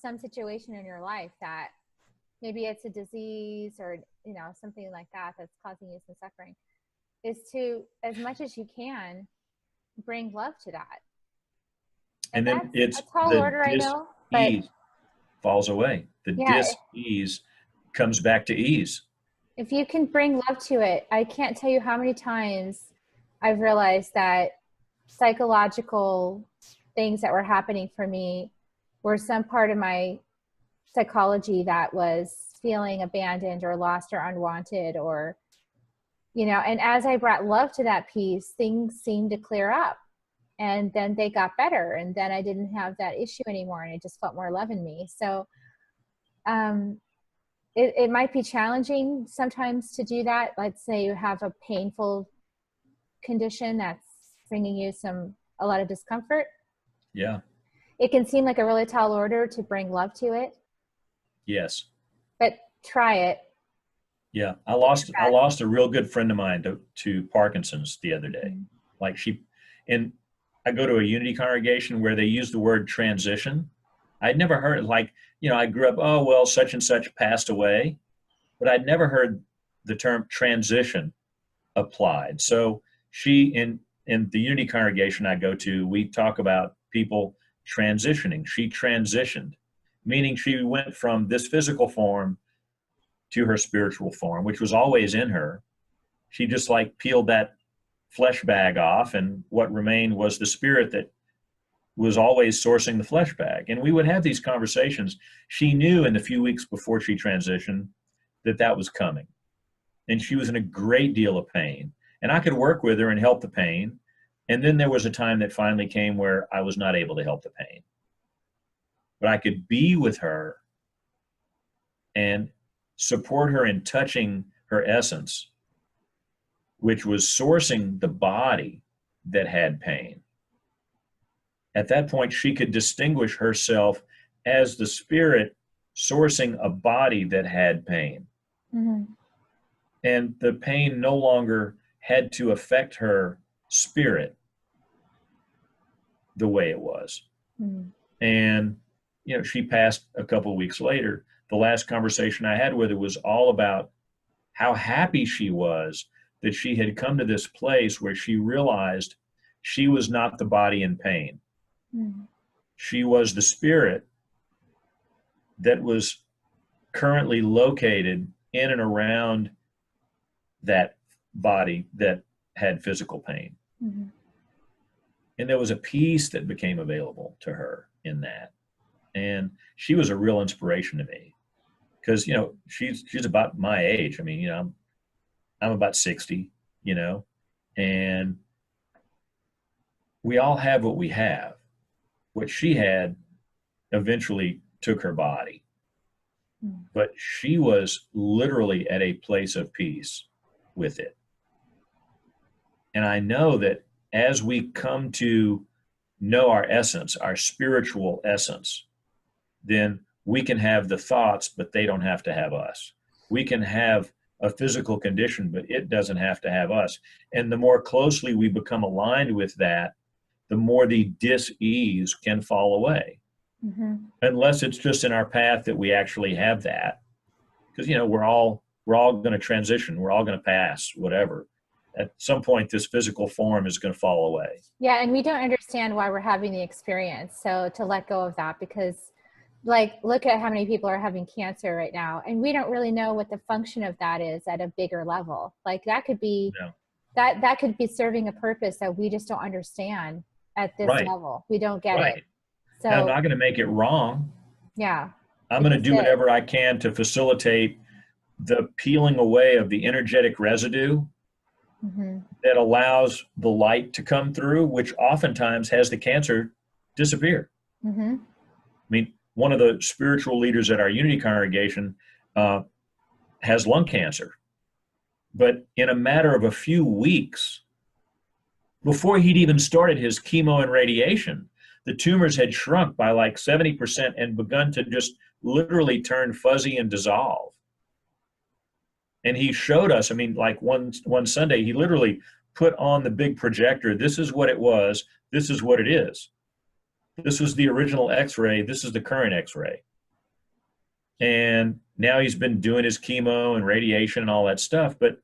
some situation in your life that maybe it's a disease or, you know, something like that that's causing you some suffering, is to, as much as you can, bring love to that. And then it's a tall order, I know, but falls away. The dis-ease comes back to ease. If you can bring love to it, I can't tell you how many times I've realized that psychological things that were happening for me were some part of my psychology that was feeling abandoned or lost or unwanted, or, you know, and as I brought love to that piece, things seemed to clear up, and then they got better, and then I didn't have that issue anymore, and I just felt more love in me. So it might be challenging sometimes to do that. Let's say you have a painful condition that's bringing you a lot of discomfort. Yeah. It can seem like a really tall order to bring love to it. Yes. But try it. Yeah. I lost a real good friend of mine to Parkinson's the other day. Mm-hmm. Like and I go to a Unity congregation where they use the word transition. I'd never heard it. Like, you know, I grew up, oh, well, such and such passed away, but I'd never heard the term transition applied. So in the Unity congregation I go to, we talk about people transitioning. She transitioned, meaning she went from this physical form to her spiritual form, which was always in her. She just like peeled that flesh bag off, and what remained was the spirit that was always sourcing the flesh bag. And we would have these conversations. She knew in the few weeks before she transitioned that was coming. And she was in a great deal of pain. And I could work with her and help the pain. And then there was a time that finally came where I was not able to help the pain. But I could be with her and support her in touching her essence, which was sourcing the body that had pain. At that point, she could distinguish herself as the spirit sourcing a body that had pain. Mm-hmm. And the pain no longer had to affect her spirit the way it was. Mm-hmm. And, you know, she passed a couple of weeks later. The last conversation I had with her was all about how happy she was that she had come to this place where she realized she was not the body in pain. Mm-hmm. She was the spirit that was currently located in and around that body that had physical pain. Mm-hmm. And there was a peace that became available to her in that. And she was a real inspiration to me, because, you know, she's about my age. I mean, you know, I'm about 60, you know, and we all have what we have. What she had eventually took her body, but she was literally at a place of peace with it. And I know that as we come to know our essence, our spiritual essence, then we can have the thoughts, but they don't have to have us. We can have a physical condition, but it doesn't have to have us. And the more closely we become aligned with that, the more the dis-ease can fall away. Mm-hmm. Unless it's just in our path that we actually have that. Because, you know, we're all going to transition. We're all going to pass, whatever. At some point, this physical form is going to fall away. Yeah, and we don't understand why we're having the experience. So to let go of that, because like, look at how many people are having cancer right now. And we don't really know what the function of that is at a bigger level. Like that could be, that could be serving a purpose that we just don't understand at this level. We don't get it. So and I'm not going to make it wrong. Yeah. I'm going to do whatever I can to facilitate the peeling away of the energetic residue that allows the light to come through, which oftentimes has the cancer disappear. I mean, one of the spiritual leaders at our Unity congregation has lung cancer. But in a matter of a few weeks, before he'd even started his chemo and radiation, the tumors had shrunk by like 70% and begun to just literally turn fuzzy and dissolve. And he showed us, I mean, like one Sunday, he literally put on the big projector. This is what it was. This is what it is. This was the original X-ray. This is the current X-ray. And now he's been doing his chemo and radiation and all that stuff, but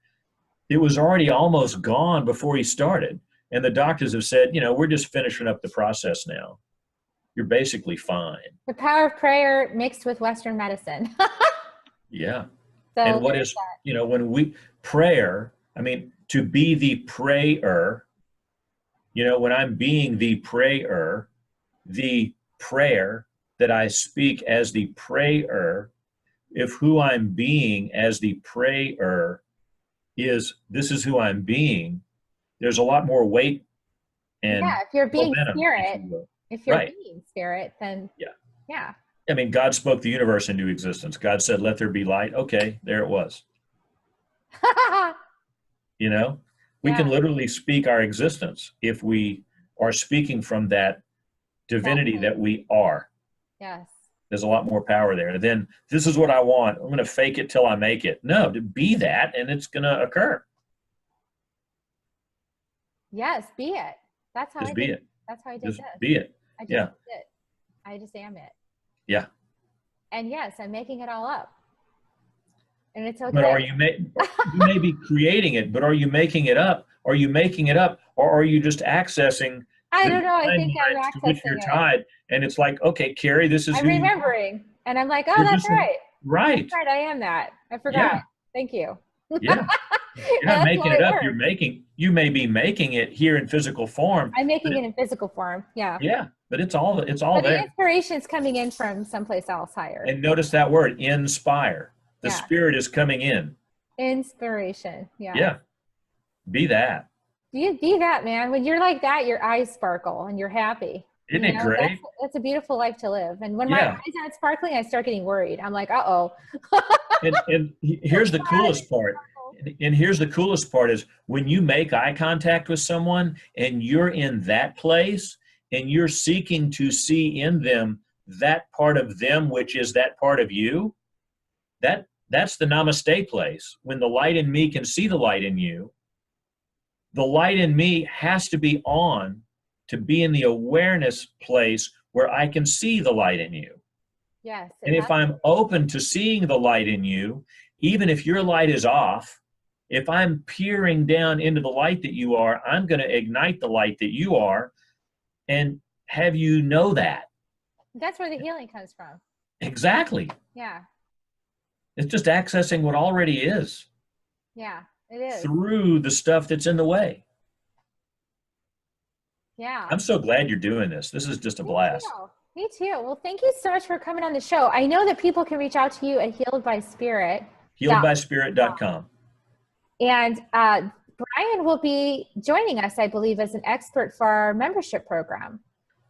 it was already almost gone before he started. And the doctors have said, you know, we're just finishing up the process now. You're basically fine. The power of prayer mixed with Western medicine. Yeah. So and what is, you know, when we prayer, I mean, to be the prayer, you know, when I'm being the prayer that I speak as the prayer, if who I'm being as the prayer is, this is who I'm being, there's a lot more weight and if you're being momentum, spirit, if you're being spirit, then yeah. I mean, God spoke the universe into existence. God said, let there be light. Okay, there it was. You know, we can literally speak our existence if we are speaking from that divinity that we are. Yes. There's a lot more power there. Then this is what I want. I'm going to fake it till I make it. No, to be that, and it's going to occur. Yes, be it. That's how I did it. That's how I did just this. Be it. I just did it. I just am it. Yeah. And yes, I'm making it all up. And it's okay. But are you may be creating it, but are you making it up? Are you making it up? Or are you just accessing? I don't know. I think I'm accessing which you're tied. And it's like, okay, Carrie, this is I'm remembering. And I'm like, oh, that's right. Right. That's right. I am that. I forgot. Yeah. Thank you. Yeah. You're not making it up. You may be making it here in physical form. I'm making it in physical form. Yeah. Yeah. But it's all but there. The inspiration is coming in from someplace else higher. And notice that word, inspire. The spirit is coming in. Inspiration. Yeah. Yeah. Be that. Be that, man. When you're like that, your eyes sparkle and you're happy. Isn't it great? That's a beautiful life to live. And when my eyes aren't sparkling, I start getting worried. I'm like, uh-oh. and here's the coolest part. And here's the coolest part is when you make eye contact with someone and you're in that place and you're seeking to see in them that part of them, which is that part of you, that's the namaste place. When the light in me can see the light in you, the light in me has to be on to be in the awareness place where I can see the light in you. Yes. And if I'm open to seeing the light in you, even if your light is off, if I'm peering down into the light that you are, I'm going to ignite the light that you are and have you know that. That's where the healing comes from. Exactly. Yeah. It's just accessing what already is. Yeah, it is. Through the stuff that's in the way. Yeah. I'm so glad you're doing this. This is just a blast. Me too. Well, thank you so much for coming on the show. I know that people can reach out to you at Healed by Spirit. Healedbyspirit.com. And Brian will be joining us, I believe, as an expert for our membership program.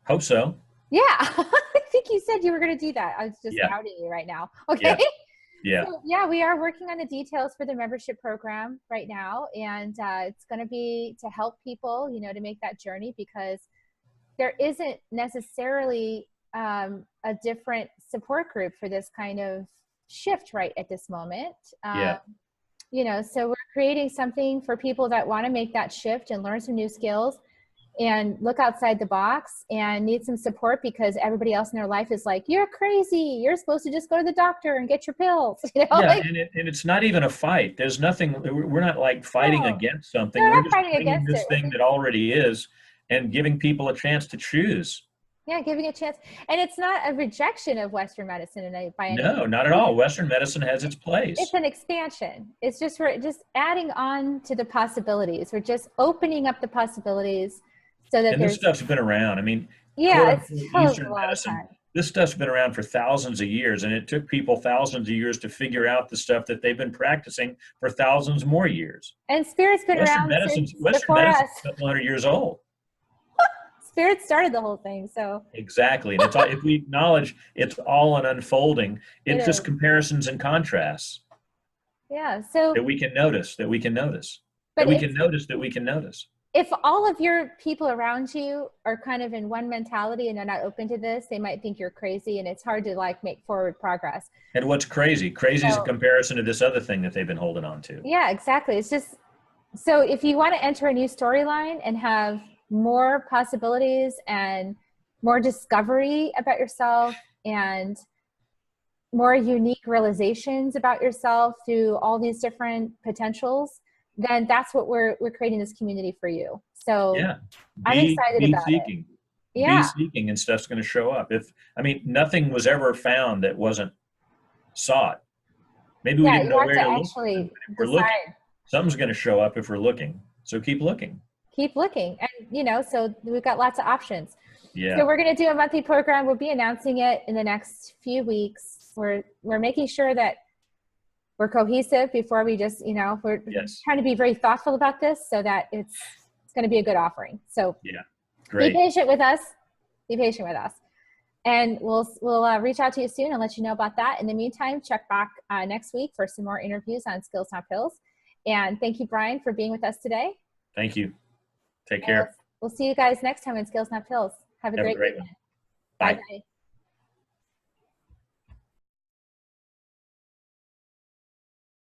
Hope so. Yeah. I think you said you were going to do that. I was just doubting you right now. Okay. Yeah. So, yeah, we are working on the details for the membership program right now. And it's going to be to help people, you know, to make that journey, because there isn't necessarily a different support group for this kind of shift right at this moment. You know, so we're creating something for people that want to make that shift and learn some new skills and look outside the box and need some support, because everybody else in their life is like, you're crazy. You're supposed to just go to the doctor and get your pills. You know? Yeah, Like, and it's not even a fight. There's nothing, we're not like fighting against something. We're We're not just fighting bringing against this it. thing that already is and giving people a chance to choose. Yeah, giving a chance. And it's not a rejection of Western medicine by any means. No, not at all. Western medicine has its place. It's an expansion. It's just, we're just adding on to the possibilities. We're just opening up the possibilities so that this stuff's been around. I mean, it's Eastern medicine, this stuff's been around for thousands of years, and it took people thousands of years to figure out the stuff that they've been practicing for thousands more years. And Spirit's been around since before us. A couple hundred years old. Spirit started the whole thing, so. Exactly. And it's all, if we acknowledge it's all an unfolding, it's just comparisons and contrasts. Yeah, so. That we can notice, that we can notice. That we can notice, that we can notice. If all of your people around you are kind of in one mentality and they're not open to this, they might think you're crazy, and it's hard to like make forward progress. And what's crazy? Crazy is a comparison to this other thing that they've been holding on to. Yeah, exactly. It's just, so if you want to enter a new storyline and have more possibilities and more discovery about yourself and more unique realizations about yourself through all these different potentials, then that's what we're creating this community for you. So I'm excited about it. Yeah. Be seeking, and stuff's going to show up. Nothing was ever found that wasn't sought. Maybe we didn't know where to actually look. If we're looking, something's going to show up if we're looking. So keep looking. Keep looking. And, you know, so we've got lots of options. Yeah. So we're going to do a monthly program. We'll be announcing it in the next few weeks. We're making sure that we're cohesive before we just, you know, we're trying to be very thoughtful about this so that it's going to be a good offering. So great. Be patient with us. Be patient with us. And we'll reach out to you soon and let you know about that. In the meantime, check back next week for some more interviews on Skills Not Pills. And thank you, Brian, for being with us today. Thank you. Take care. We'll see you guys next time on Skills Not Pills. Have a great weekend. one. Bye. Bye-bye.